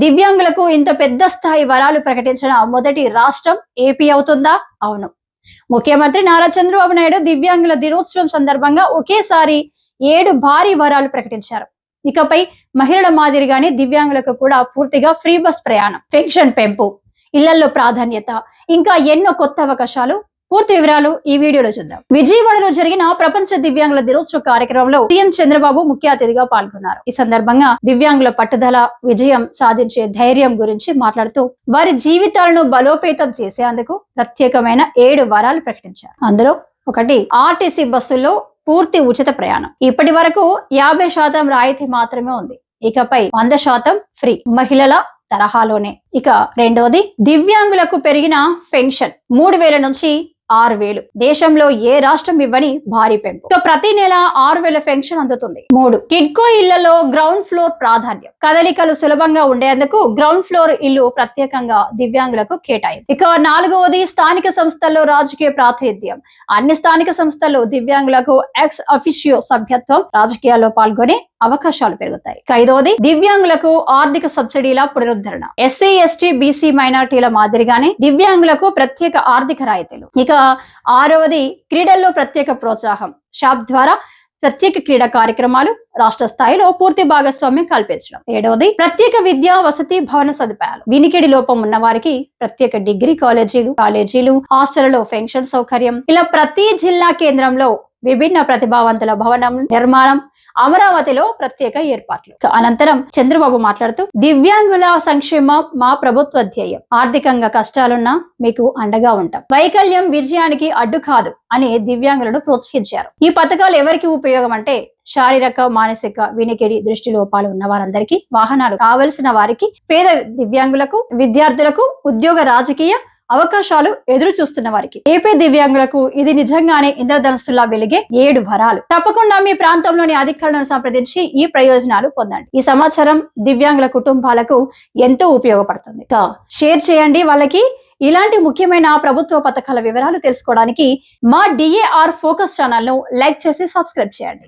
దివ్యాంగులకు ఇంత పెద్ద స్థాయి వరాలు ప్రకటించిన మొదటి రాష్ట్రం ఏపీ అవుతుందా? అవును. ముఖ్యమంత్రి నారా చంద్రబాబు నాయుడు దివ్యాంగుల దినోత్సవం సందర్భంగా ఒకేసారి 7 భారీ వరాలు ప్రకటించారు. ఇకపై మహిళల మాదిరిగానే దివ్యాంగులకు కూడా పూర్తిగా ఫ్రీ బస్ ప్రయాణం, పెన్షన్ పెంపు, ఇళ్లలో ప్రాధాన్యత, ఇంకా ఎన్నో కొత్త అవకాశాలు. పూర్తి వివరాలు ఈ వీడియోలో చూద్దాం. విజయవాడలో జరిగిన ప్రపంచ దివ్యాంగుల దినోత్సవ కార్యక్రమంలో సీఎం చంద్రబాబు ముఖ్య అతిథిగా పాల్గొన్నారు. ఈ సందర్భంగా దివ్యాంగుల పట్టుదల, విజయం సాధించే ధైర్యం గురించి మాట్లాడుతూ వారి జీవితాలను బలోపేతం చేసేందుకు ప్రత్యేకమైన 7 వరాలు ప్రకటించారు. అందులో ఒకటి, ఆర్టీసీ బస్సుల్లో పూర్తి ఉచిత ప్రయాణం. ఇప్పటి వరకు 50% రాయితీ మాత్రమే ఉంది. ఇకపై 100% ఫ్రీ, మహిళల తరహాలోనే. ఇక రెండోది, దివ్యాంగులకు పెరిగిన పెన్షన్ 3000 నుంచి 6000, దేశంలో ఏ రాష్ట్రం ఇవ్వని భారీ పెంపు. ప్రతి నెల 6000 పెన్షన్ అందుతుంది. 3, కిడ్కో ఇళ్లలో గ్రౌండ్ ఫ్లోర్ ప్రాధాన్యం. కదలికలు సులభంగా ఉండేందుకు గ్రౌండ్ ఫ్లోర్ ఇల్లు ప్రత్యేకంగా దివ్యాంగులకు కేటాయింపు. ఇక 4వది, స్థానిక సంస్థల్లో రాజకీయ ప్రాతినిధ్యం. అన్ని స్థానిక సంస్థల్లో దివ్యాంగులకు ఎక్స్ అఫిషియో సభ్యత్వం, రాజకీయాల్లో పాల్గొనే అవకాశాలు పెరుగుతాయి. 5వది, దివ్యాంగులకు ఆర్థిక సబ్సిడీల పునరుద్ధరణ. ఎస్సీ, ఎస్టీ, బీసీ, మైనార్టీల మాదిరిగానే దివ్యాంగులకు ప్రత్యేక ఆర్థిక రాయితీలు. ఇక 6వది, క్రీడల్లో ప్రత్యేక ప్రోత్సాహం. షాప్ ద్వారా ప్రత్యేక క్రీడా కార్యక్రమాలు, రాష్ట్ర స్థాయిలో పూర్తి భాగస్వామ్యం కల్పించడం. 7వది, ప్రత్యేక విద్యా వసతి భవన సదుపాయాలు. వినికిడి లోపం ఉన్న వారికి ప్రత్యేక డిగ్రీ కాలేజీలు, హాస్టళ్లలో పెన్షన్ సౌకర్యం. ఇలా ప్రతి జిల్లా కేంద్రంలో విభిన్న ప్రతిభావంతుల భవనం నిర్మాణం, అమరావతిలో ప్రత్యేక ఏర్పాట్లు. అనంతరం చంద్రబాబు మాట్లాడుతూ, దివ్యాంగుల సంక్షేమం మా ప్రభుత్వ ధ్యేయం. ఆర్థికంగా కష్టాలున్నా మీకు అండగా ఉంటాం. వైకల్యం విజయానికి అడ్డు కాదు అని దివ్యాంగులను ప్రోత్సహించారు. ఈ పథకాలు ఎవరికి ఉపయోగం అంటే, శారీరక, మానసిక, వినికిడి, దృష్టి లోపాలు ఉన్న వారందరికీ, వాహనాలు కావలసిన వారికి, పేద దివ్యాంగులకు, విద్యార్థులకు, ఉద్యోగ, రాజకీయ అవకాశాలు ఎదురు చూస్తున్న వారికి. ఏపీ దివ్యాంగులకు ఇది నిజంగానే ఇంద్రధనుస్సులా వెలిగే 7 వరాలు. తప్పకుండా మీ ప్రాంతంలోని అధికారులను సంప్రదించి ఈ ప్రయోజనాలు పొందండి. ఈ సమాచారం దివ్యాంగుల కుటుంబాలకు ఎంతో ఉపయోగపడుతుంది. షేర్ చేయండి వాళ్ళకి. ఇలాంటి ముఖ్యమైన ప్రభుత్వ పథకాల వివరాలు తెలుసుకోవడానికి మా DAR ఫోకస్ ఛానల్ ను లైక్ చేసి సబ్స్క్రైబ్ చేయండి.